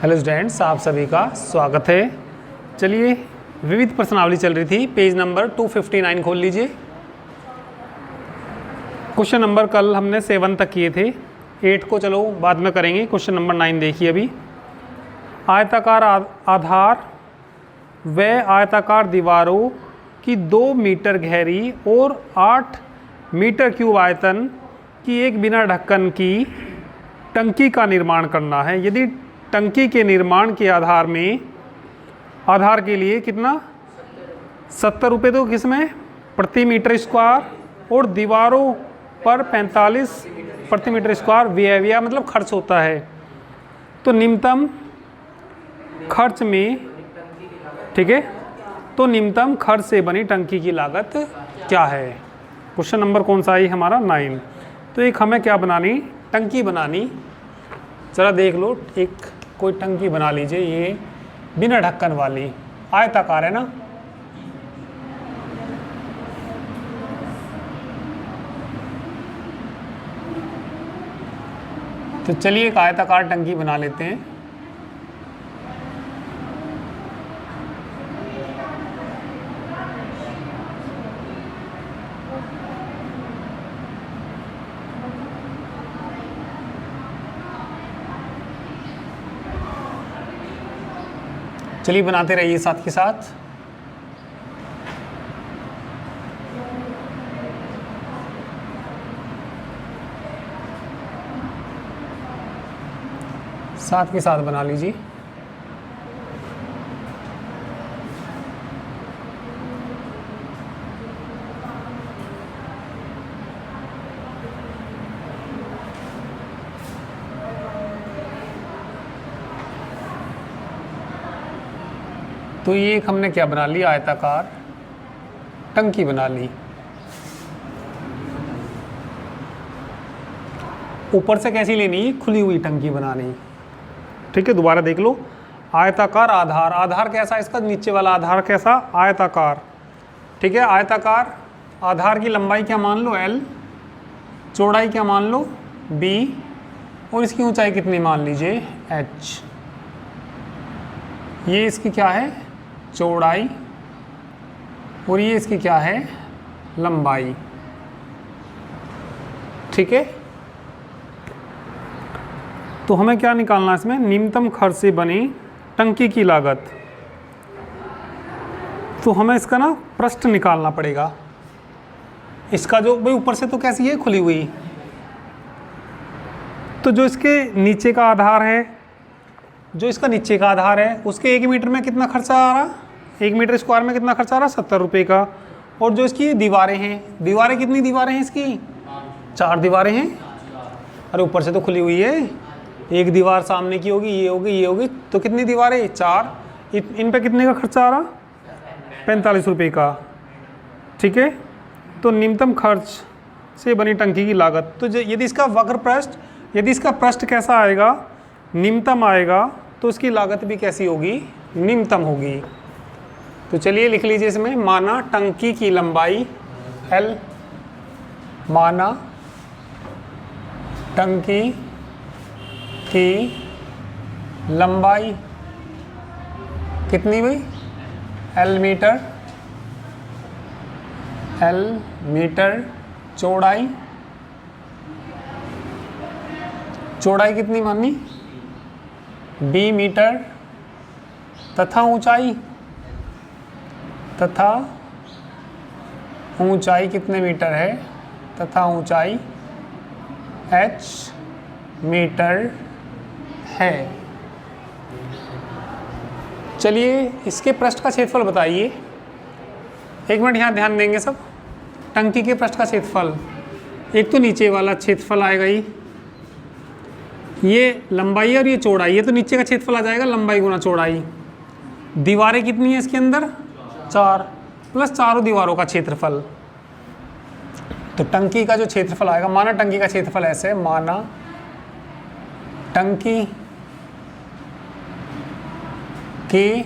Hello students, आप सभी का स्वागत है। चलिए, विविध प्रश्नावली चल रही थी, पेज नंबर 259 खोल लीजिए। क्वेश्चन नंबर कल हमने 7 तक किए थे, 8 को चलो बाद में करेंगे। क्वेश्चन नंबर 9 देखिए अभी। आयताकार आधार व आयताकार दीवारों की 2 मीटर गहरी और 8 मीटर क्यूब आयतन की एक बिना ढक्कन की टंकी का निर्माण करना है। यदि टंकी के निर्माण के आधार के लिए कितना 70 रुपये तो किसमें प्रति मीटर स्क्वायर और दीवारों पर 45 प्रति मीटर स्क्वायर व्यय मतलब खर्च होता है, तो निम्नतम खर्च में, ठीक है, तो निम्नतम खर्च से बनी टंकी की लागत क्या है। क्वेश्चन नंबर कौन सा है हमारा 9। तो एक हमें क्या बनानी, टंकी बनानी। जरा देख लो, एक कोई टंकी बना लीजिए, ये बिना ढक्कन वाली आयताकार है ना। तो चलिए एक आयताकार टंकी बना लेते हैं। चलिए बनाते रहिए साथ के साथ। साथ के साथ बना लीजिए। तो ये एक हमने क्या बना ली, आयताकार टंकी बना ली। ऊपर से कैसी लेनी, खुली हुई टंकी बनानी। ठीक है, दोबारा देख लो। आयताकार आधार, आधार कैसा है इसका, नीचे वाला आधार कैसा, आयताकार। ठीक है, आयताकार आधार की लंबाई क्या मान लो L, चौड़ाई क्या मान लो B, और इसकी ऊंचाई कितनी मान लीजिए H। ये इसकी क्या है, चौड़ाई, और ये इसकी क्या है, लंबाई। ठीक है, तो हमें क्या निकालना है इसमें, न्यूनतम खर्च से बनी टंकी की लागत। तो हमें इसका ना पृष्ठ निकालना पड़ेगा। इसका जो भाई ऊपर से तो कैसी है, खुली हुई, तो जो इसके नीचे का आधार है, जो इसका नीचे का आधार है, उसके 1 मीटर में कितना खर्चा आ रहा, 1 मीटर स्क्वायर में कितना खर्चा आ रहा, 70 रुपये का। और जो इसकी दीवारें हैं, दीवारें कितनी दीवारें हैं इसकी, 4 दीवारें हैं। अरे ऊपर से तो खुली हुई है, एक दीवार सामने की होगी, ये होगी, ये होगी, तो कितनी दीवारें, 4। इन पे कितने का खर्चा आ रहा, 45 रुपये का। ठीक है, तो न्यूनतम खर्च से बनी टंकी की लागत। तो यदि इसका वक्र पृष्ठ, यदि इसका पृष्ठ कैसा आएगा, निम्नतम आएगा, तो उसकी लागत भी कैसी होगी, निम्नतम होगी। तो चलिए लिख लीजिए इसमें, माना टंकी की लंबाई L, माना टंकी की लंबाई कितनी हुई, L मीटर, L मीटर, चौड़ाई, चौड़ाई कितनी मानी B मीटर, तथा ऊंचाई, तथा ऊंचाई कितने मीटर है, तथा ऊंचाई H मीटर है। चलिए इसके पृष्ठ का क्षेत्रफल बताइए। 1 मिनट यहाँ ध्यान देंगे सब। टंकी के पृष्ठ का क्षेत्रफल, एक तो नीचे वाला क्षेत्रफल आएगा ही, ये लंबाई और ये चौड़ाई, ये तो नीचे का क्षेत्रफल आ जाएगा, लंबाई गुना चौड़ाई। दीवारें कितनी है इसके अंदर, 4, प्लस चारों दीवारों का क्षेत्रफल। तो टंकी का जो क्षेत्रफल आएगा, माना टंकी का क्षेत्रफल ऐसे, माना टंकी के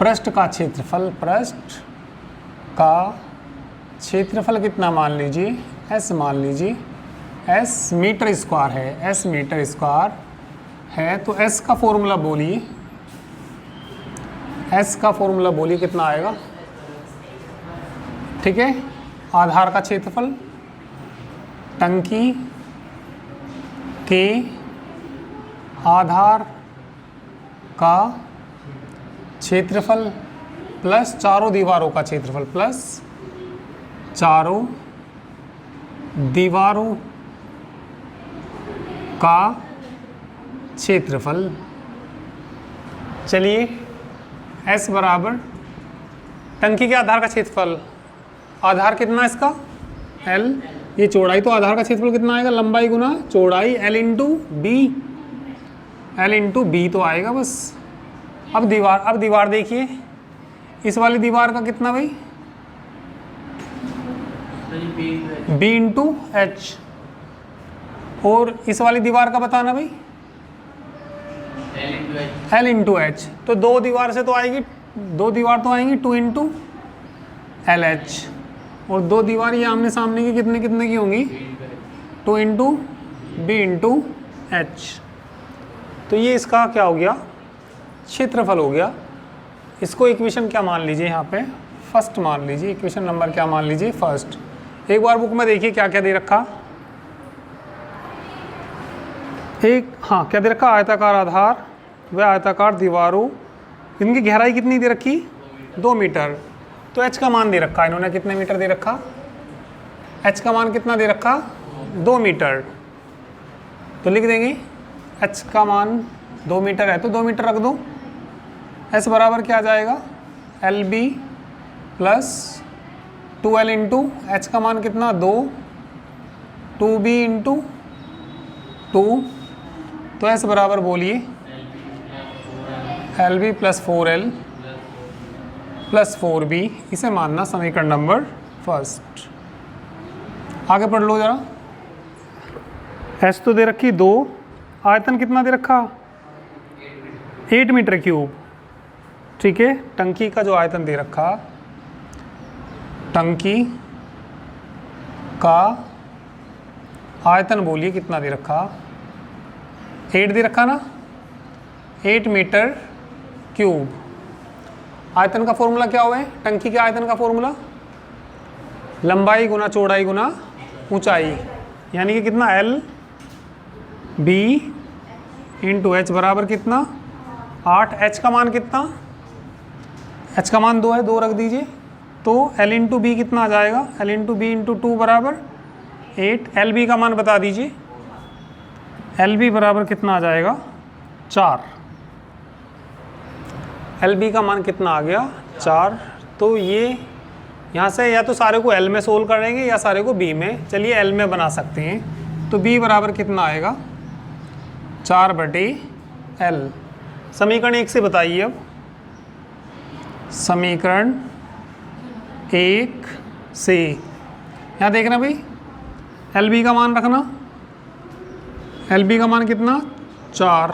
पृष्ठ का क्षेत्रफल, पृष्ठ का क्षेत्रफल कितना मान लीजिए, S मान लीजिए, S मीटर स्क्वायर है, S मीटर स्क्वायर है तो एस का फॉर्मूला बोलिए, एस का फॉर्मूला बोलिए कितना आएगा। ठीक है, आधार का क्षेत्रफल टंकी के आधार का क्षेत्रफल प्लस चारों दीवारों का क्षेत्रफल प्लस चारों दीवारों का क्षेत्रफल। चलिए S बराबर टंकी के आधार का क्षेत्रफल, आधार कितना है इसका L, ये चौड़ाई, तो आधार का क्षेत्रफल कितना आएगा, लंबाई गुना चौड़ाई L into B, L into B तो आएगा बस। अब दीवार देखिए, इस वाली दीवार का कितना भाई, बी इंटू एच, और इस वाली दीवार का बताना भाई L इंटू एच। तो दो दीवार से तो आएगी, दो दीवार तो आएंगी 2 इंटू एल एच, और दो दीवार ये आमने सामने की कितने कितने की होंगी, 2 इंटू बी इंटू एच। तो ये इसका क्या हो गया, क्षेत्रफल हो गया। इसको इक्वेशन क्या मान लीजिए, यहाँ पे फर्स्ट मान लीजिए, इक्वेशन नंबर क्या मान लीजिए, फर्स्ट। एक बार बुक में देखिए क्या क्या दे रखा, एक हाँ क्या दे रखा, आयताकार आधार व आयताकार दीवारों, इनकी गहराई कितनी दे रखी, 2 मीटर। तो h का मान दे रखा इन्होंने, कितने मीटर दे रखा, h का मान कितना दे रखा, 2 मीटर। तो लिख देंगे h का मान 2 मीटर है, तो 2 मीटर रख दो। s बराबर क्या आ जाएगा, L B plus 2l into H का मान कितना 2, 2b इंटू 2, तो s बराबर बोलिए L B plus 4l plus 4b, इसे मानना समीकरण नंबर फर्स्ट। आगे पढ़ लो जरा, s तो दे रखी 2, आयतन कितना दे रखा, 8 मीटर क्यूब। ठीक है, टंकी का जो आयतन दे रखा, टंकी का आयतन बोलिए कितना दे रखा, 8 दे रखा ना, 8 मीटर क्यूब। आयतन का फॉर्मूला क्या हुआ है, टंकी के आयतन का फॉर्मूला लंबाई गुना चौड़ाई गुना ऊंचाई, यानी कि कितना एल बी इंटू एच बराबर कितना 8। एच का मान कितना, एच का मान 2 है, 2 रख दीजिए। तो एल इंटू बी कितना आ जाएगा, एल इंटू बी इंटू 2 बराबर 8। एल बी का मान बता दीजिए, एल बी बराबर कितना आ जाएगा 4। एल बी का मान कितना आ गया 4। तो ये यहाँ से या तो सारे को एल में सोल्व करेंगे या सारे को बी में, चलिए एल में बना सकते हैं। तो बी बराबर कितना आएगा 4/L। समीकरण 1 से बताइए, अब समीकरण 1 से यहाँ देखना भाई, एल बी का मान रखना, एल बी का मान कितना 4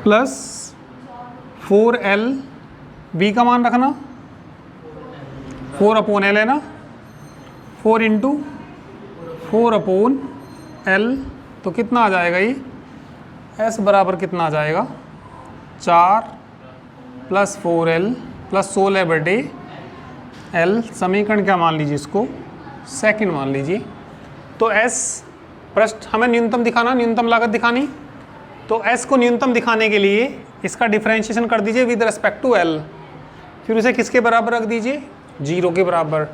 प्लस 4L बी का मान रखना 4/L है ना, 4 इंटू 4/L। तो कितना आ जाएगा ये, S बराबर कितना आ जाएगा 4 प्लस 4L प्लस 16/L। समीकरण क्या मान लीजिए इसको, सेकंड मान लीजिए। तो S पृष्ठ हमें न्यूनतम दिखाना, न्यूनतम लागत दिखानी, तो S को न्यूनतम दिखाने के लिए इसका डिफरेंशिएशन कर दीजिए विद रिस्पेक्ट टू L, फिर उसे किसके बराबर रख दीजिए, 0 के बराबर।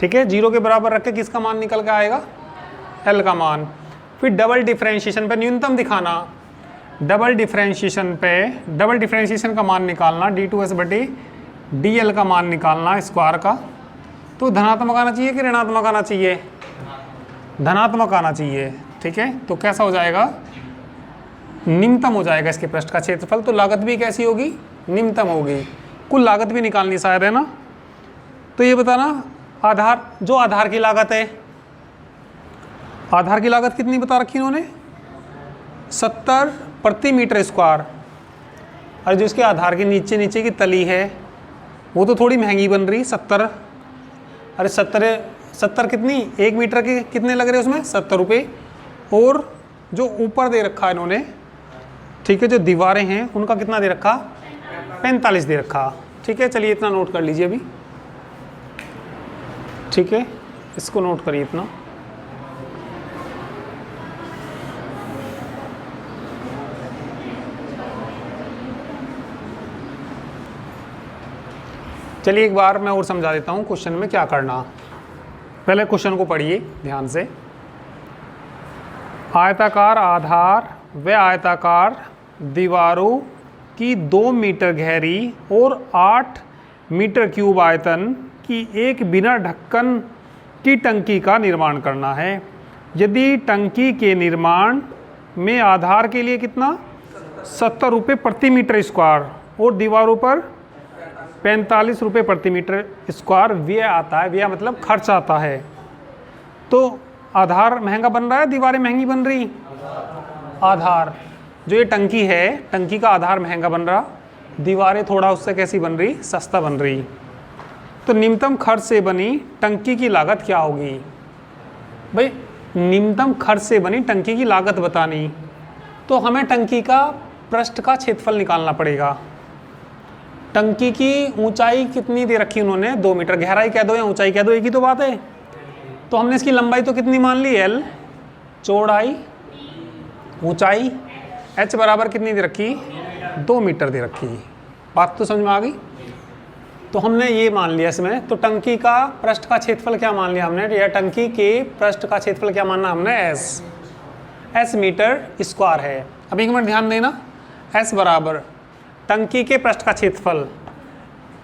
ठीक है, 0 के बराबर रख के किसका मान निकल के आएगा, L का मान। फिर डबल डिफरेंशिएशन पे न्यूनतम दिखाना, डबल डिफरेंशिएशन का मान निकालना, d2s/dl का मान निकालना स्क्वायर का। तो धनात्मक आना चाहिए कि ऋणात्मक आना चाहिए, धनात्मक आना चाहिए। ठीक है, तो कैसा हो जाएगा, निम्नतम हो जाएगा इसके पृष्ठ का क्षेत्रफल। तो लागत भी कैसी होगी, निम्नतम होगी। कुल लागत भी निकालनी शायद है ना। तो ये बताना आधार, जो आधार की लागत है, आधार की लागत कितनी बता रखी इन्होंने 70 प्रति मीटर स्क्वायर। और जो इसके आधार के नीचे नीचे की तली है वो तो थोड़ी महंगी बन रही, 70। अरे 70 कितनी, 1 मीटर के कितने लग रहे उसमें 70 रुपये। और जो ऊपर दे रखा है इन्होंने, ठीक है, जो दीवारें हैं उनका कितना दे रखा, 45 दे रखा। ठीक है, चलिए इतना नोट कर लीजिए अभी। ठीक है, इसको नोट करिए इतना। चलिए एक बार मैं और समझा देता हूँ क्वेश्चन में क्या करना। पहले क्वेश्चन को पढ़िए ध्यान से। आयताकार आधार व आयताकार दीवारों की 2 मीटर गहरी और 8 मीटर क्यूब आयतन की एक बिना ढक्कन की टंकी का निर्माण करना है। यदि टंकी के निर्माण में आधार के लिए कितना 70 रुपये प्रति मीटर स्क्वायर और दीवारों पर 45 रुपये प्रति मीटर स्क्वायर व्यय आता है, व्यय मतलब खर्च आता है, तो आधार महंगा बन रहा है, दीवारें महंगी बन रही? आधार, जो ये टंकी है, टंकी का आधार महंगा बन रहा, दीवारें थोड़ा उससे कैसी बन रही, सस्ता बन रही। तो निम्नतम खर्च से बनी टंकी की लागत क्या होगी? भाई निम्नतम खर्च से बनी टंकी की लागत बतानी, तो हमें टंकी का पृष्ठ का क्षेत्रफल निकालना पड़ेगा। टंकी की ऊंचाई कितनी दे रखी उन्होंने, 2 मीटर। गहराई कह दो या ऊंचाई कह दो, एक ही तो बात है। तो हमने इसकी लंबाई तो कितनी मान ली, L, चौड़ाई, ऊंचाई, H बराबर कितनी दे रखी, 2 मीटर दे रखी। बात तो समझ में आ गई। तो हमने ये मान लिया इसमें। तो टंकी का पृष्ठ का क्षेत्रफल क्या मान लिया हमने, या टंकी के पृष्ठ का क्षेत्रफल क्या मानना हमने, S मीटर स्क्वायर है। अब एक मिनट ध्यान देना, S बराबर टंकी के पृष्ठ का क्षेत्रफल,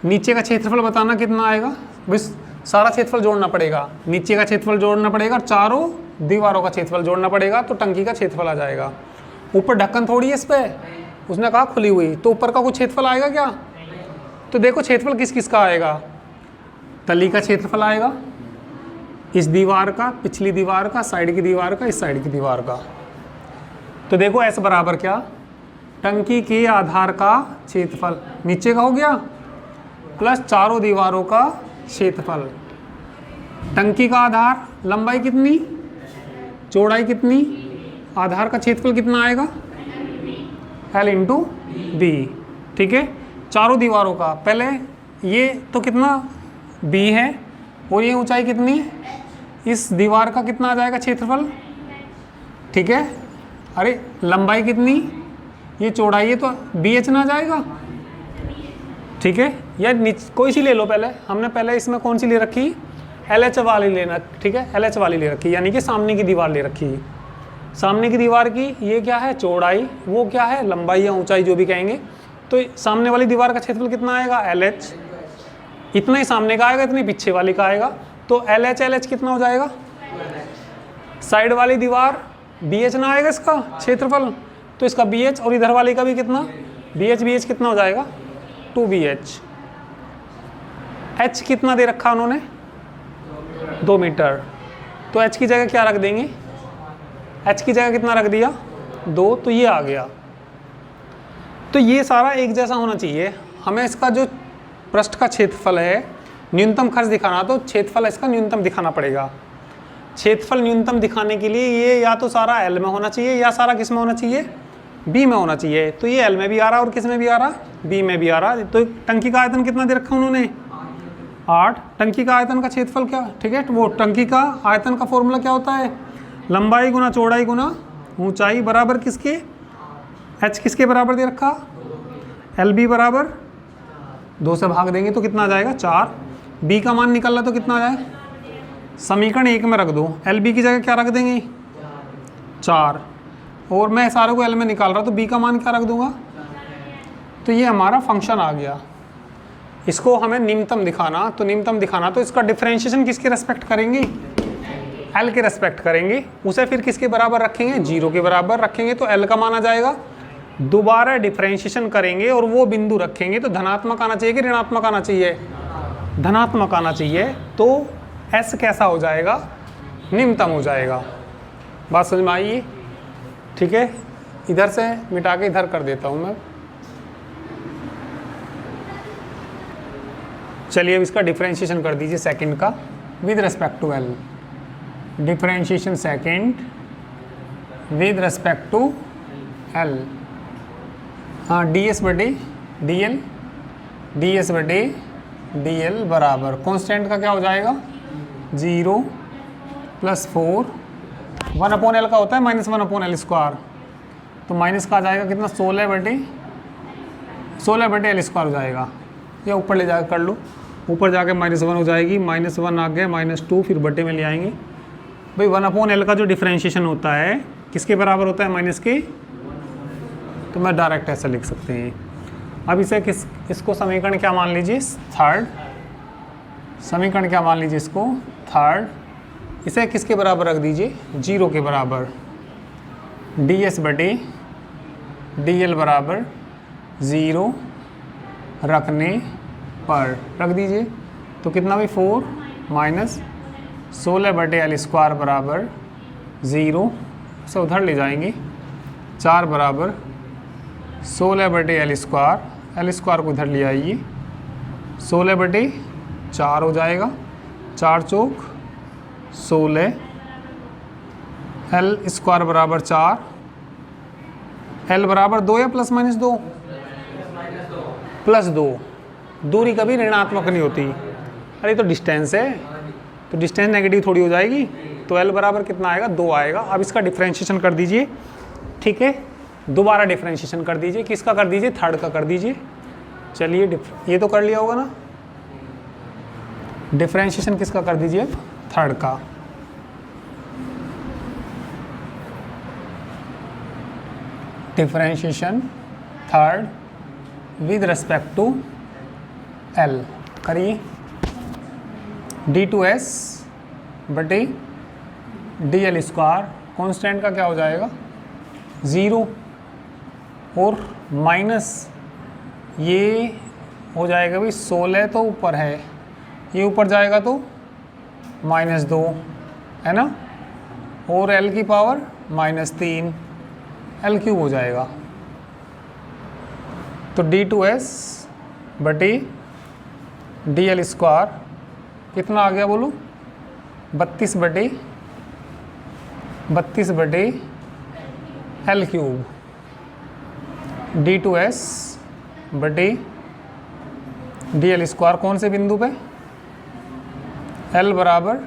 नीचे का क्षेत्रफल बताना कितना आएगा, बस सारा क्षेत्रफल जोड़ना पड़ेगा, नीचे का क्षेत्रफल जोड़ना पड़ेगा, चारों दीवारों का क्षेत्रफल जोड़ना पड़ेगा, तो टंकी का क्षेत्रफल आ जाएगा। ऊपर ढक्कन थोड़ी है इस पर, उसने कहा खुली हुई, तो ऊपर का कुछ क्षेत्रफल आएगा क्या? तो देखो क्षेत्रफल किस किस का आएगा, तली का क्षेत्रफल आएगा, इस दीवार का, पिछली दीवार का, साइड की दीवार का, इस साइड की दीवार का। तो देखो S बराबर क्या, टंकी के आधार का क्षेत्रफल नीचे का हो गया, प्लस चारों दीवारों का क्षेत्रफल। टंकी का आधार, लंबाई कितनी, चौड़ाई कितनी, आधार का क्षेत्रफल कितना आएगा, L इंटू बी। ठीक है, चारों दीवारों का, पहले ये तो कितना B है, और ये ऊंचाई कितनी, इस दीवार का कितना आ जाएगा क्षेत्रफल। ठीक है, अरे लंबाई कितनी, ये चौड़ाई है, तो BH ना जाएगा। ठीक है, या कोई सी ले लो, पहले हमने पहले इसमें कौन सी ले रखी, LH वाली लेना। ठीक है, LH वाली ले रखी, यानी कि सामने की दीवार ले रखी। सामने की दीवार की ये क्या है, चौड़ाई, वो क्या है, लंबाई या ऊंचाई, जो भी कहेंगे। तो सामने वाली दीवार का क्षेत्रफल कितना आएगा, LH, इतना ही सामने का आएगा, इतनी पीछे वाली का आएगा, तो LH कितना हो जाएगा, साइड वाली दीवार BH ना आएगा इसका क्षेत्रफल, तो इसका BH, और इधर वाली का भी कितना, BH कितना हो जाएगा, 2BH। H कितना दे रखा उन्होंने, 2 मीटर, तो H की जगह क्या रख देंगे, H की जगह कितना रख दिया, 2, तो ये आ गया। तो ये सारा एक जैसा होना चाहिए। हमें इसका जो पृष्ठ का क्षेत्रफल है, न्यूनतम खर्च दिखाना, तो क्षेत्रफल इसका न्यूनतम दिखाना पड़ेगा। क्षेत्रफल न्यूनतम दिखाने के लिए ये या तो सारा L में होना चाहिए, या सारा किस में होना चाहिए, B में होना चाहिए। तो ये L में भी आ रहा, और किस में भी आ रहा, B में भी आ रहा। तो टंकी का आयतन कितना दे रखा उन्होंने, 8। टंकी का आयतन का क्षेत्रफल क्या, ठीक है, वो टंकी का आयतन का फॉर्मूला क्या होता है, लंबाई गुना चौड़ाई गुना ऊंचाई बराबर किसके, H किसके बराबर दे रखा, LB बराबर 2 से भाग देंगे तो कितना आ जाएगा, 4। B का मान निकल रहा तो कितना आ जाए, समीकरण 1 में रख दो, LB की जगह क्या रख देंगे, 4, और मैं सारे को L में निकाल रहा तो B का मान क्या रख दूंगा। तो ये हमारा फंक्शन आ गया। इसको हमें निम्नतम दिखाना, तो निम्नतम दिखाना तो इसका डिफरेंशिएशन किसके रेस्पेक्ट करेंगे, L के रेस्पेक्ट करेंगे। उसे फिर किसके बराबर रखेंगे, 0 के बराबर रखेंगे, तो L का मान आ जाएगा। दोबारा डिफरेंशिएशन करेंगे और वो बिंदु रखेंगे, तो धनात्मक आना चाहिए कि ऋणात्मक आना चाहिए, धनात्मक आना चाहिए। तो S कैसा हो जाएगा, निम्नतम हो जाएगा। बात समझ में आई, ठीक है। इधर से मिटा के इधर कर देता हूँ मैं। चलिए अब इसका डिफरेंशिएशन कर दीजिए सेकंड का with respect to L। Differentiation second with respect to L. हाँ, डी एस बटे डी एल, डी एस बटे डी एल बराबर कॉन्स्टेंट का क्या हो जाएगा 0 प्लस 4 1/L का होता है -1/L स्क्वायर, तो माइनस का आ जाएगा कितना 16 बटे L स्क्वायर हो जाएगा, या ऊपर ले जाकर कर लो, ऊपर जाके -1 हो जाएगी, -1 आ गया, -2 फिर बटे में ले आएंगे। भाई 1/L का जो डिफ्रेंशिएशन होता है किसके बराबर होता है माइनस के, तो मैं डायरेक्ट ऐसा लिख सकते हैं। अब इसे इसको समीकरण क्या मान लीजिए थर्ड, समीकरण क्या मान लीजिए इसको थर्ड, इसे किसके बराबर रख दीजिए 0 के बराबर, डी एस बटे डी एल बराबर 0 रखने पर रख दीजिए, तो कितना भी 4 माइनस 16 बटे एल स्क्वायर बराबर 0, उसे उधर ले जाएंगे, 4 बराबर 16 बटे एल स्क्वायर को इधर ले आइए, 16 बटे 4 हो जाएगा, 4 चौक 16, एल स्क्वायर बराबर 4, एल बराबर 2 या प्लस माइनस 2, प्लस 2, दूरी कभी ऋणात्मक नहीं होती। अरे तो डिस्टेंस है, तो डिस्टेंस नेगेटिव थोड़ी हो जाएगी, तो एल बराबर कितना आएगा 2 आएगा। अब इसका डिफ्रेंशिएशन कर दीजिए, ठीक है, दोबारा डिफ्रेंशिएशन कर दीजिए, किसका कर दीजिए थर्ड का कर दीजिए। चलिए ये तो कर लिया होगा ना, डिफ्रेंशिएशन किसका कर दीजिए थर्ड का, differentiation third with respect to L करिए, d2s बटे डी एल स्क्वायर कॉन्स्टेंट का क्या हो जाएगा 0, और माइनस ये हो जाएगा भाई 16 तो ऊपर है, ये ऊपर जाएगा तो -2 है ना, और l की पावर -3 l क्यूब हो जाएगा, तो d2s बटे डी एल स्क्वायर कितना आ गया बोलो 32 बटे एल क्यूब, d2s बटे डी एल स्क्वायर कौन से बिंदु पे l बराबर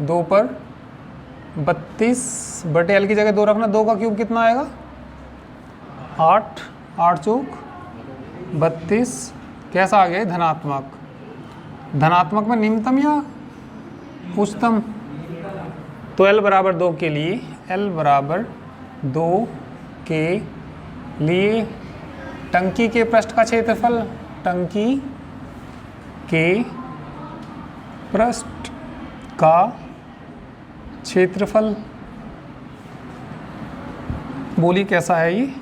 2 पर 32 बटे l की जगह 2 रखना, 2 का क्यूब कितना आएगा 8, 8 चौक 32, कैसा आ गया धनात्मक, धनात्मक में निम्नतम या उच्चतम, तो l बराबर 2 के लिए, l बराबर 2 के लिए टंकी के पृष्ठ का क्षेत्रफल, टंकी के पृष्ठ का क्षेत्रफल, बोली कैसा है ये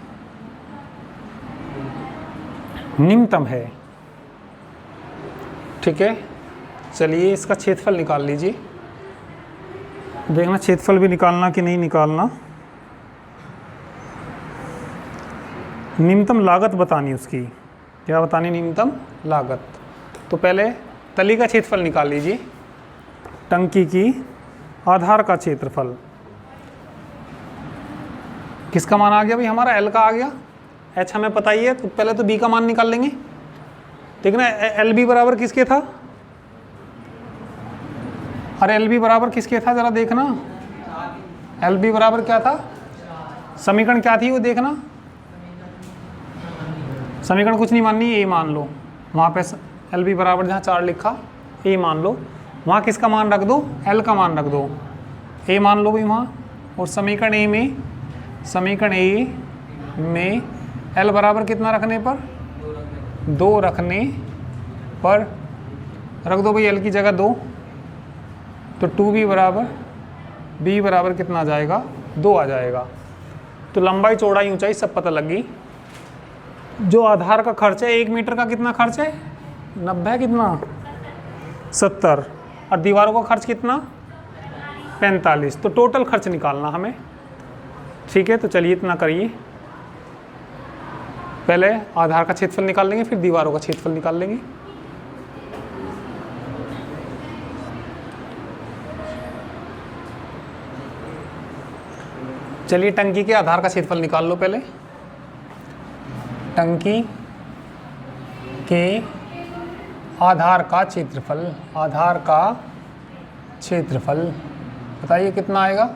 निम्नतम है, ठीक है। चलिए इसका क्षेत्रफल निकाल लीजिए, देखना क्षेत्रफल भी निकालना कि नहीं निकालना, निम्नतम लागत बतानी उसकी, क्या बतानी निम्नतम लागत, तो पहले तली का क्षेत्रफल निकाल लीजिए, टंकी की आधार का क्षेत्रफल, किसका मान आ गया भाई हमारा एल का आ गया, एच हमें पता ही है, तो पहले तो बी का मान निकाल लेंगे, ठीक ना, एल बी बराबर किसके था, अरे एल बी बराबर किसके था जरा देखना, एल बी बराबर क्या था, समीकरण क्या थी वो देखना, समीकरण कुछ नहीं माननी, ए मान लो, वहाँ पे एल बी बराबर जहाँ 4 लिखा ए मान लो, वहाँ किसका मान रख दो एल का मान रख दो, ए मान लो भाई वहाँ, और समीकरण ए में एल बराबर कितना रखने पर 2 रखने पर रख दो भाई एल की जगह 2, तो 2b बराबर कितना आ जाएगा 2 आ जाएगा, तो लंबाई चौड़ाई ऊंचाई सब पता लग गई। जो आधार का खर्च है 1 मीटर का कितना खर्च है 90, कितना 70, और दीवारों का खर्च कितना 45, तो टोटल खर्च निकालना हमें, ठीक है। तो चलिए इतना करिए, पहले आधार का क्षेत्रफल निकाल लेंगे फिर दीवारों का क्षेत्रफल निकाल लेंगे। चलिए टंकी के आधार का क्षेत्रफल निकाल लो पहले। टंकी के आधार का क्षेत्रफल, आधार का क्षेत्रफल बताइए कितना आएगा।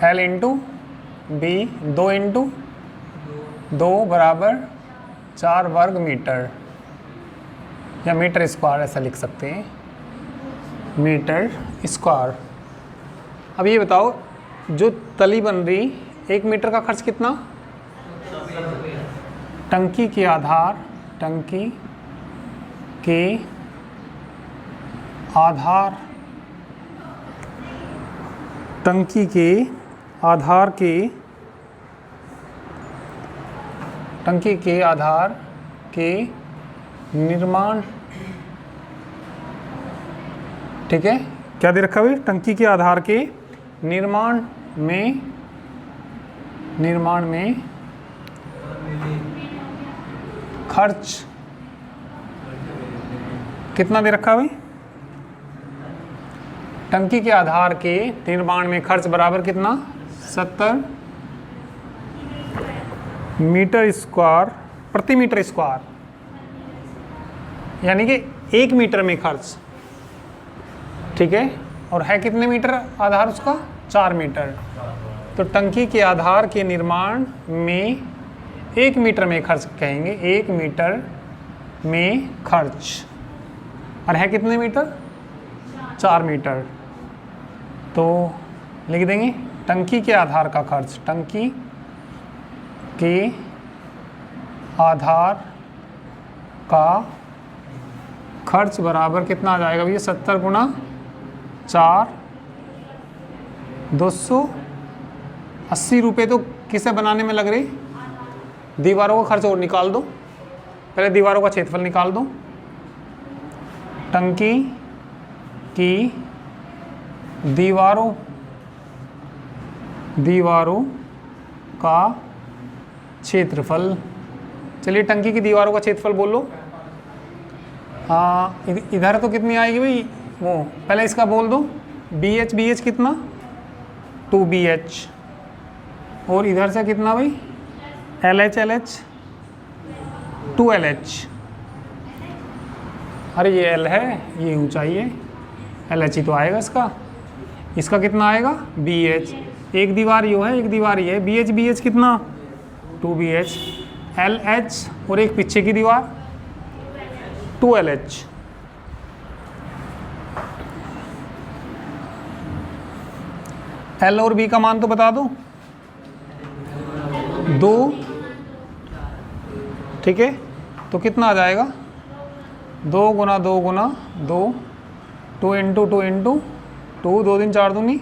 L इंटू बी, 2 इंटू 2 बराबर 4 वर्ग मीटर या मीटर स्क्वायर ऐसा लिख सकते हैं, मीटर स्क्वायर। अब ये बताओ जो तली बन रही 1 मीटर का खर्च कितना। टंकी के आधार, टंकी के आधार, टंकी के आधार के, टंकी के आधार के निर्माण, ठीक है, क्या दे रखा है। टंकी के आधार के निर्माण में, निर्माण में खर्च कितना दे रखा है। टंकी के आधार के निर्माण में खर्च बराबर कितना, 70 मीटर स्क्वायर प्रति मीटर स्क्वायर, यानी कि 1 मीटर में खर्च, ठीक है। और है कितने मीटर आधार उसका, 4 मीटर। तो टंकी के आधार के निर्माण में 1 मीटर में खर्च कहेंगे, 1 मीटर में खर्च, और है कितने मीटर, 4 मीटर। तो लिख देंगे टंकी के आधार का खर्च, टंकी के आधार का खर्च बराबर कितना आ जाएगा भैया, 70 गुणा 4, 280 रुपये तो किसे बनाने में लग रही। दीवारों का खर्च और निकाल दो, पहले दीवारों का क्षेत्रफल निकाल दो। टंकी की दीवारों, दीवारों का क्षेत्रफल, चलिए टंकी की दीवारों का क्षेत्रफल बोलो। इधर तो कितनी आएगी भाई, वो पहले इसका बोल दो। BH, BH कितना, 2BH, और इधर से कितना भाई, LH, LH 2LH। अरे ये L है, ये ऊंचाई है, LH ही तो आएगा इसका। इसका कितना आएगा, BH, एक दीवार यो है, एक दीवार ये है। BH, BH कितना, 2BH, LH और एक पीछे की दीवार 2LH। L और B का मान तो बता दो, 2, ठीक है। तो कितना आ जाएगा, 2 गुना 2 गुना 2, 2 इंटू 2 इंटू 2, 2 दिन 4 दूनी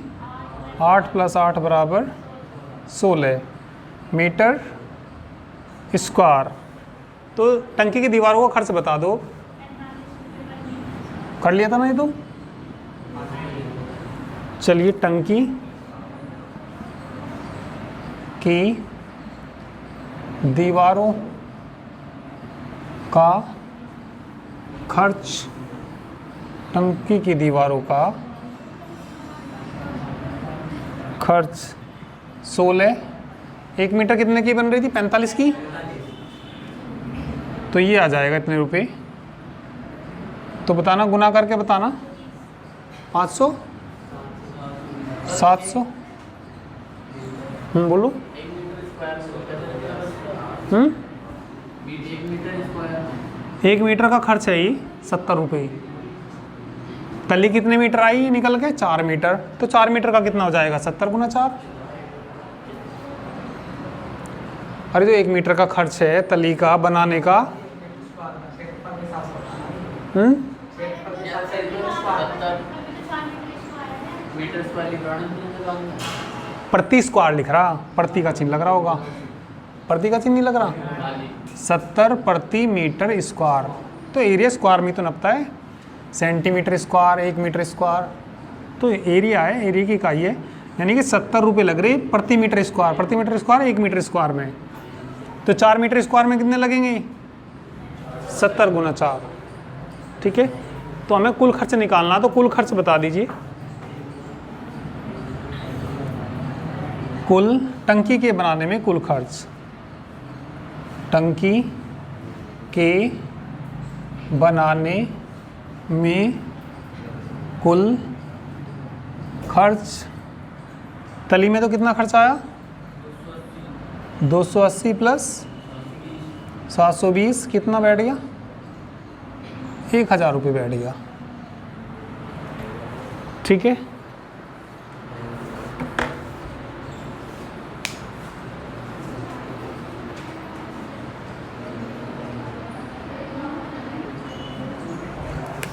8 प्लस 8 बराबर 16 मीटर स्क्वायर। तो टंकी की दीवारों का खर्च बता दो, कर लिया था ना ये तो। चलिए टंकी की दीवारों का खर्च, टंकी की दीवारों का खर्च 16, 1 मीटर कितने की बन रही थी, 45 की। तो ये आ जाएगा इतने रुपए। तो बताना, गुना करके बताना, 500, 700, बोलो। एक मीटर का खर्च है ये 70 रुपये। तली कितने मीटर आई निकल के, 4 मीटर। तो 4 मीटर का कितना हो जाएगा, 70 गुना 4। अरे जो 1 मीटर का खर्च है तली का बनाने का, प्रति स्क्वायर लिख रहा, प्रति का चिन्ह लग रहा होगा, प्रति का चिन्ह नहीं लग रहा। 70 प्रति मीटर स्क्वायर, तो एरिया स्क्वायर में तो नपता है, सेंटीमीटर स्क्वायर, 1 मीटर स्क्वायर, तो एरिया है, एरिया की इकाई है। यानी कि 70 रुपये लग रहे प्रति मीटर स्क्वायर, प्रति मीटर स्क्वायर 1 मीटर स्क्वायर में। तो 4 मीटर स्क्वायर में कितने लगेंगे, 70 गुना 4, ठीक है। तो हमें कुल खर्च निकालना, तो कुल खर्च बता दीजिए। कुल टंकी के बनाने में कुल खर्च, टंकी के बनाने में कुल खर्च। तली में तो कितना खर्च आया? 280 प्लस 720 कितना बैठ गया? 1000 रुपये बैठ गया। ठीक है,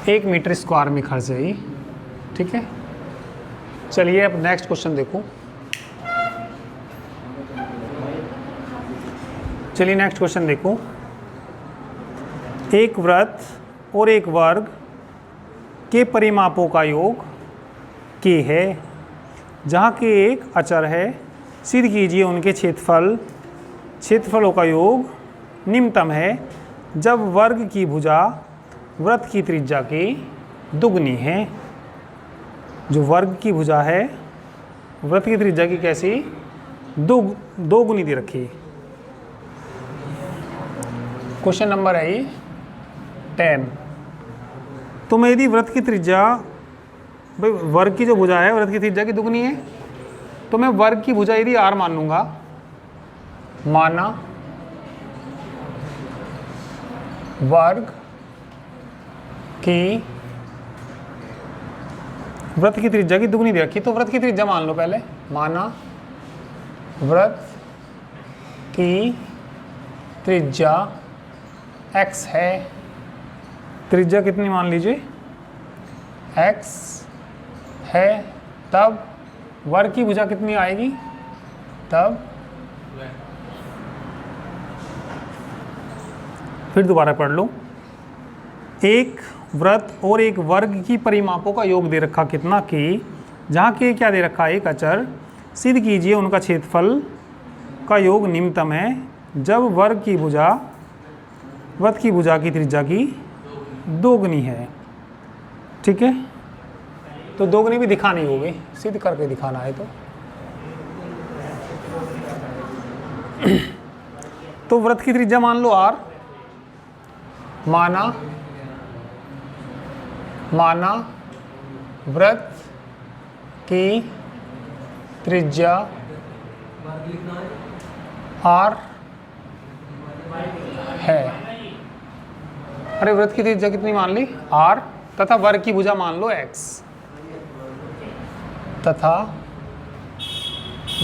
एक मीटर स्क्वायर में खर्च है ये। ठीक है, चलिए अब नेक्स्ट क्वेश्चन देखो। चलिए नेक्स्ट क्वेश्चन देखो। एक वृत्त और एक वर्ग के परिमापों का योग के है, जहाँ के एक अचर है, सिद्ध कीजिए उनके क्षेत्रफलों का योग निम्नतम है जब वर्ग की भुजा वृत्त की त्रिज्या की दुगनी है। जो वर्ग की भुजा है वृत्त की त्रिज्या की कैसी? दो गुनी दे रखी। क्वेश्चन नंबर है ये 10। तो मैं यदि वृत्त की त्रिज्या, भाई वर्ग की जो भुजा है वृत्त की त्रिज्या की दुगनी है, तो मैं वर्ग की भुजा यदि r मान लूंगा, माना वर्ग की वृत्त की त्रिज्या की दुगनी दे रखी, तो वृत्त की त्रिज्या मान लो पहले। माना वृत्त की त्रिज्या x है, त्रिज्या कितनी मान लीजिए? x है, तब वर्ग की भुजा कितनी आएगी? तब फिर दोबारा पढ़ लो। एक वृत्त और एक वर्ग की परिमापों का योग दे रखा कितना? कि जहाँ के क्या दे रखा? एक अचर। सिद्ध कीजिए उनका क्षेत्रफल का योग निम्नतम है जब वर्ग की भुजा वृत्त की भुजा की त्रिज्या की दोगुनी है। ठीक है, तो दोगुनी भी दिखानी होगी, सिद्ध करके दिखाना है तो वृत्त की त्रिज्या मान लो r, माना वृत्त की त्रिज्या r है। अरे वृत्त की त्रिज्या कितनी मान ली? r, तथा वर्ग की भुजा मान लो x, तथा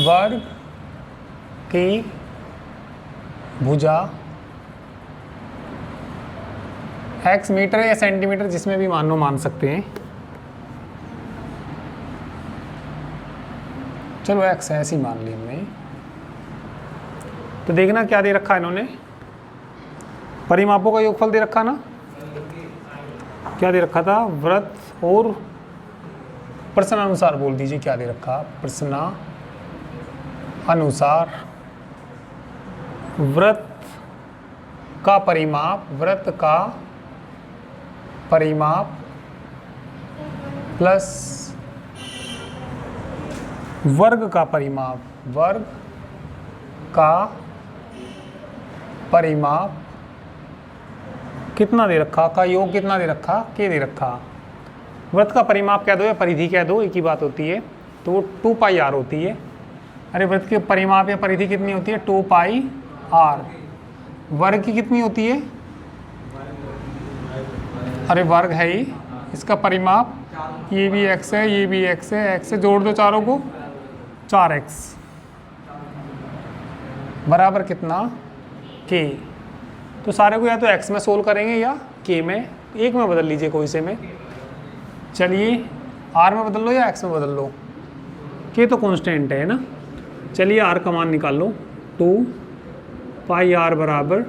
वर्ग की भुजा x मीटर या सेंटीमीटर जिसमें भी मान सकते हैं। चलो x है, ऐसी मान ली हमने। तो देखना क्या दे रखा है इन्होंने? परिमापों का योगफल दे रखा ना? क्या दे रखा था? वृत्त और प्रश्न अनुसार बोल दीजिए क्या दे रखा? प्रश्न अनुसार वृत्त का परिमाप, वृत्त का परिमाप प्लस वर्ग का परिमाप, वर्ग का परिमाप कितना दे रखा? का योग कितना दे रखा? के दे रखा। वृत्त का परिमाप कह दो या परिधि कह दो, एक ही बात होती है, तो वो 2 पाई r होती है। अरे वृत्त के परिमाप या परिधि कितनी होती है? 2 पाई r। वर्ग की कितनी होती है? अरे वर्ग है ही, इसका परिमाप ये भी x है, ये भी x है, x से जोड़ दो चारों को, 4x बराबर कितना? k। तो सारे को या तो x में सोल्व करेंगे या k में, एक में बदल लीजिए कोई से में। चलिए r में बदल लो या x में बदल लो, k तो कांस्टेंट है ना। चलिए r का मान निकाल लो, 2 पाई r बराबर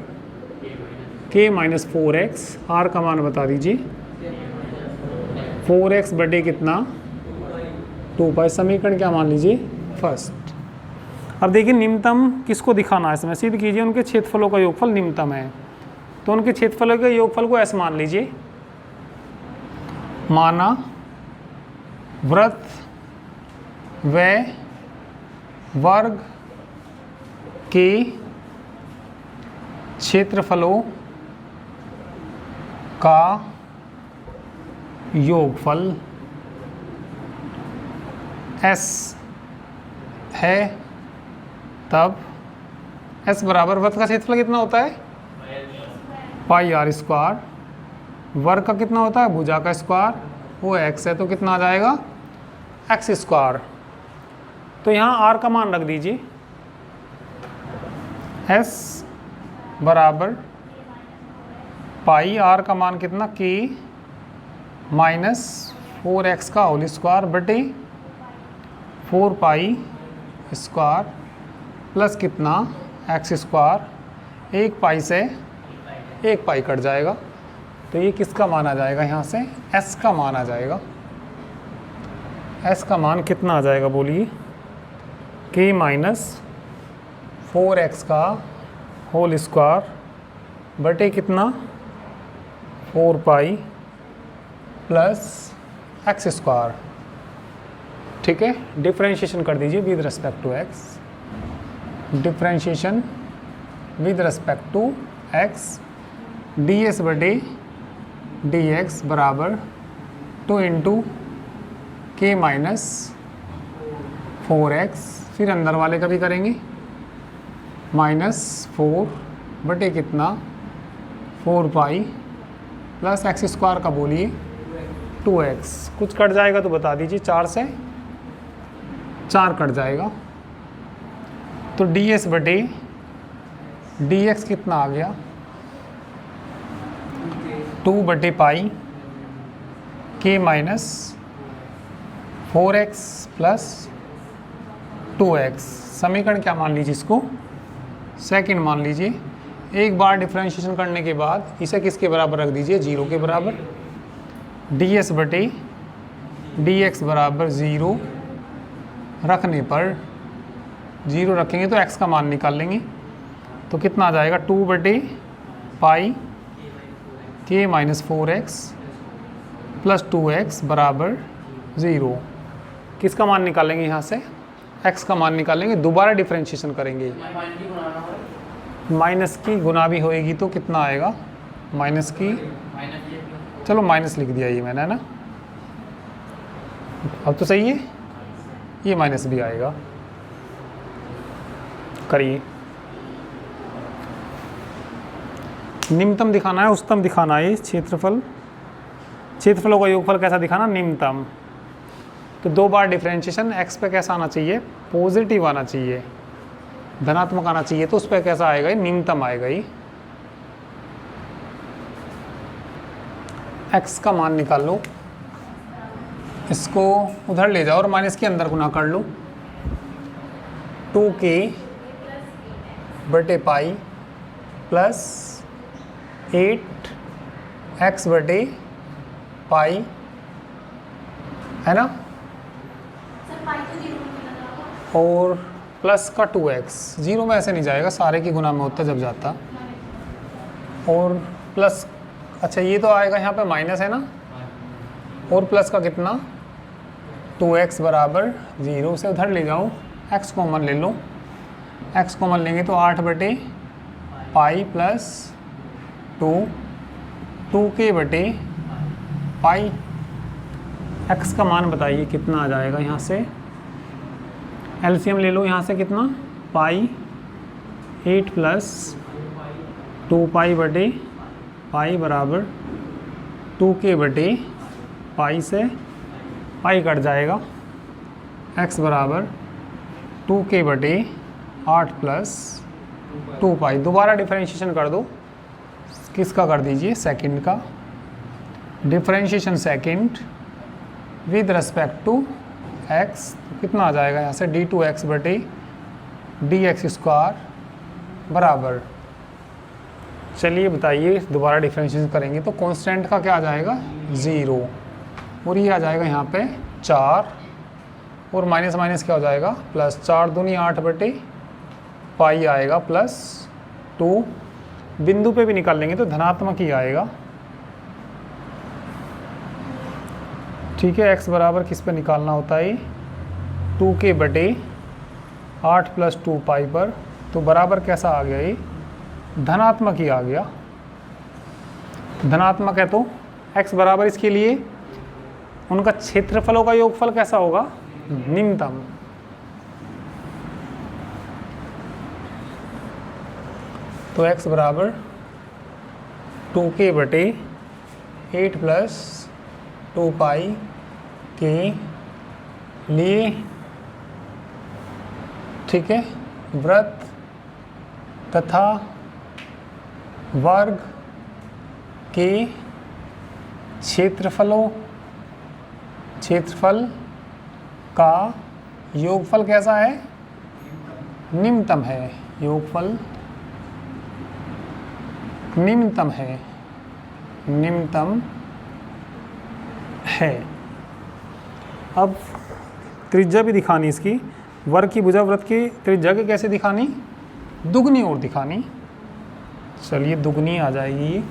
k माइनस 4x। r का मान बता दीजिए, 4x बटे कितना? 2 पाई। समीकरण क्या मान लीजिए? फर्स्ट। अब देखिए निम्नतम किसको दिखाना है इसमें? सिद्ध कीजिए उनके क्षेत्रफलों का योगफल निम्नतम है, तो उनके क्षेत्रफलों के योगफल को ऐसे मान लीजिए। माना वृत्त व वर्ग के क्षेत्रफलों का योगफल S है, तब S बराबर वर्ग का क्षेत्रफल कितना होता है पाई आर स्क्वायर, वर्ग का कितना होता है भुजा का स्क्वायर, वो x है तो कितना आ जाएगा एक्स स्क्वायर। तो यहाँ r का मान रख दीजिए, S बराबर पाई, r का मान कितना k माइनस 4x का होल स्क्वायर बटे 4 पाई स्क्वायर प्लस कितना एक्स स्क्वायर, एक पाई से एक पाई कट जाएगा तो ये किसका मान आ जाएगा, यहाँ से s का मान आ जाएगा। s का मान कितना आ जाएगा बोलिए, k माइनस 4x का होल स्क्वायर बटे कितना 4 पाई प्लस एक्स स्क्वायर। ठीक है, डिफरेंशिएशन कर दीजिए with respect to x, differentiation with respect to x, ds बटे dx बराबर 2 इंटू के माइनस 4x, फिर अंदर वाले का भी करेंगे माइनस 4 बटे कितना 4 पाई प्लस एक्स स्क्वायर का बोलिए 2x, कुछ कट जाएगा तो बता दीजिए, 4 से 4 कट जाएगा तो ds बटे dx कितना आ गया 2 बटे पाई k minus 4x plus 2x। समीकरण क्या मान लीजिए इसको, सेकंड मान लीजिए। एक बार डिफरेंशिएशन करने के बाद इसे किसके बराबर रख दीजिए, 0 के बराबर। ds बटे dx बराबर 0 रखने पर, 0 रखेंगे तो x का मान निकाल लेंगे तो कितना आ जाएगा 2 बटे पाई k minus 4x plus 2x बराबर 0। किसका मान निकालेंगे यहाँ से, x का मान निकालेंगे, दोबारा डिफरेंशिएशन करेंगे, माइनस की गुना भी होएगी तो कितना आएगा माइनस की, चलो माइनस लिख दिया ये मैंने, है ना, अब तो सही है, ये माइनस भी आएगा। करिए, निम्नतम दिखाना है उच्चतम दिखाना है, क्षेत्रफल, क्षेत्रफलों का योगफल कैसा दिखाना, निम्नतम। तो दो बार डिफरेंशिएशन, x पे कैसा आना चाहिए, पॉजिटिव आना चाहिए, धनात्मक आना चाहिए, तो उस पर कैसा आएगा, निम्नतम आएगा ही। x का मान निकाल लो, इसको उधर ले जाओ और माइनस के अंदर गुना कर लो, 2k बटे पाई प्लस 8x बटे पाई, है ना, और प्लस का 2x, 0 में ऐसे नहीं जाएगा, सारे की गुना में होता जब जाता, और प्लस, अच्छा ये तो आएगा यहाँ पे माइनस, है ना, और प्लस का कितना 2x बराबर 0, से उधर ले जाओ, x कॉमन ले लो, x कॉमन लेंगे तो 8 बटे पाई प्लस 2k बटे पाई। x का मान बताइए कितना आ जाएगा, यहाँ से एलसीएम ले लो, यहाँ से कितना पाई 8 प्लस 2 पाई बटे पाई बराबर 2k बटे पाई, से पाई कट जाएगा, x बराबर 2k बटे 8 प्लस 2 पाई। दोबारा डिफरेंशिएशन कर दो, किसका कर दीजिए, सेकंड का, differentiation second with respect to x, तो कितना आ जाएगा यहाँ से d2x बटे dx स्क्वायर बराबर, चलिए बताइए, दोबारा डिफरेंशिएशन करेंगे तो कांस्टेंट का क्या आ जाएगा 0, और ये आ जाएगा यहाँ पे 4, और माइनस माइनस क्या हो जाएगा प्लस, 4 दूनी 8 बटे पाई आएगा प्लस 2, बिंदु पे भी निकाल लेंगे तो धनात्मक ही आएगा। ठीक है, x बराबर किस पे निकालना होता है, 2k बटे 8 + 2 पाई पर, तो बराबर कैसा आ गया, ये धनात्मक ही आ गया। धनात्मक है तो x बराबर इसके लिए उनका क्षेत्रफलों का योगफल कैसा होगा, निम्नतम। तो x बराबर 2k/8 + 2 पाई के लिए, ठीक है, वृत्त तथा वर्ग के क्षेत्रफल का योगफल कैसा है, निम्नतम है। योगफल निम्नतम है। अब त्रिज्या भी दिखानी इसकी, वर्ग की भुजा वृत्त की त्रिज्या की कैसे दिखानी, दुगनी ओर दिखानी। चलिए दुगनी आ जाएगी ये।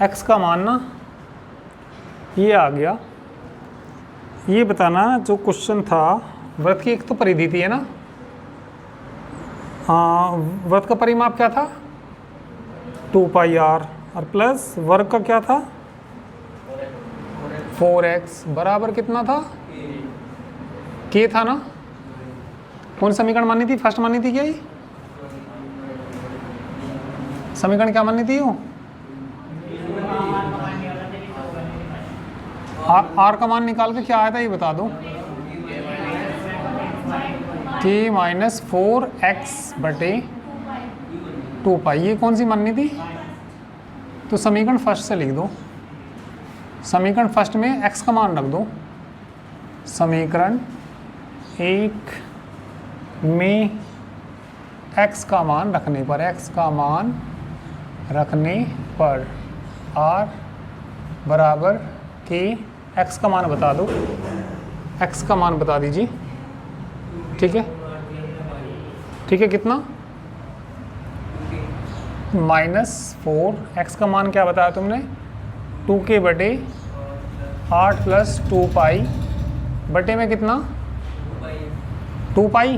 x का मान ना ये आ गया। ये बताना जो क्वेश्चन था, वृत्त की एक तो परिधि थी है ना, वृत्त का परिमाप क्या था 2πr, और प्लस वर्ग का क्या था 4x, बराबर कितना था k था ना। कौन समीकरण माननी थी, फर्स्ट माननी थी क्या ये समीकरण, क्या माननी थी वो, आर का मान निकाल के क्या आया था ये बता दो, k - 4x/2π, ये कौन सी माननी थी। तो समीकरण फर्स्ट से लिख दो, समीकरण फर्स्ट में x का मान रख दो, समीकरण 1 में x का मान रखने पर r बराबर k, x का मान बता दो, x का मान बता दीजिए, ठीक है, कितना -4, x का मान क्या बताया तुमने 2k/8 + 2 पाई बटे में कितना 2 पाई,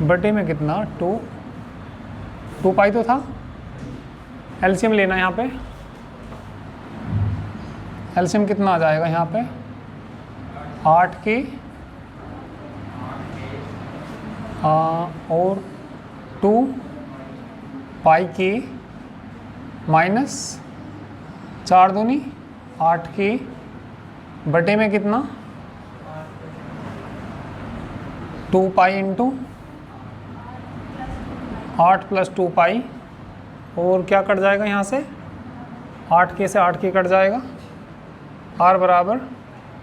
बटे में कितना 2 पाई तो था। एलसीएम लेना है यहाँ पे, एलसीएम कितना आ जाएगा यहाँ पे 8k और 2 पाई के माइनस 4 दूनी 8k बटे में कितना 2 पाई इंटू 8 + 2 पाई, और क्या कट जाएगा यहाँ से 8k से 8k कट जाएगा, r बराबर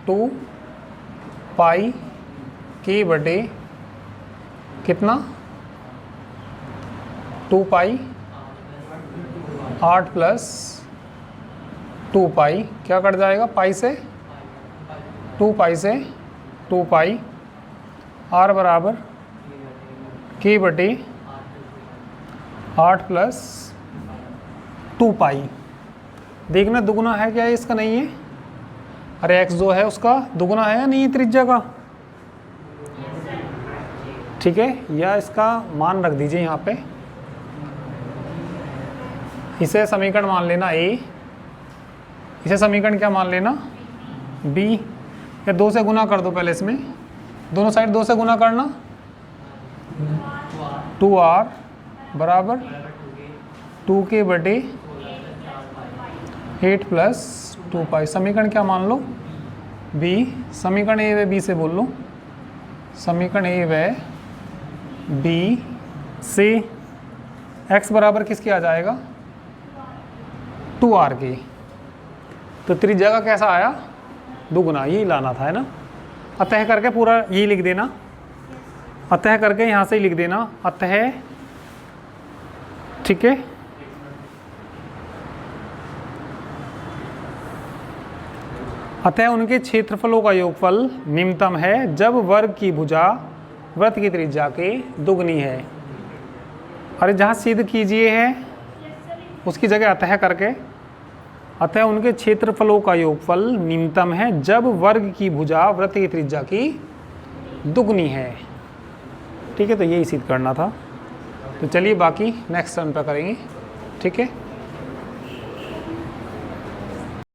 2 पाई k बटे कितना 2 पाई 8 + 2 पाई, क्या कट जाएगा पाई से 2 पाई से 2 पाई, r बराबर k बटे 8 + 2 पाई। देखना दुगुना है क्या है, इसका नहीं है, अरे x जो है उसका दुगुना है या नहीं है त्रिज्या का, ठीक है, या इसका मान रख दीजिए यहाँ पे, इसे समीकरण मान लेना a, इसे समीकरण क्या मान लेना b, या 2 से गुना कर दो पहले, इसमें दोनों साइड 2 से गुना करना, 2r बराबर 2k बटे 8 + 2 पाई। समीकरण क्या मान लो b, समीकरण a व b से बोल लो, समीकरण a व b से x बराबर किसके आ जाएगा 2r के, तो त्रिज्या का कैसा आया दुगुना, यही लाना था है ना। अतः करके पूरा यही लिख देना, अतः करके यहाँ से ही लिख देना, अतः, ठीक है, अतः उनके क्षेत्रफलों का योगफल निम्नतम है जब वर्ग की भुजा वृत्त की त्रिज्या के दुगनी है। अरे जहाँ सिद्ध कीजिए है उसकी जगह अतः करके, अतः उनके क्षेत्रफलों का योगफल निम्नतम है जब वर्ग की भुजा वृत्त की त्रिज्या की दुगनी है। ठीक है, तो यही सिद्ध करना था। तो चलिए बाकी नेक्स्ट टर्न पर करेंगे। ठीक है।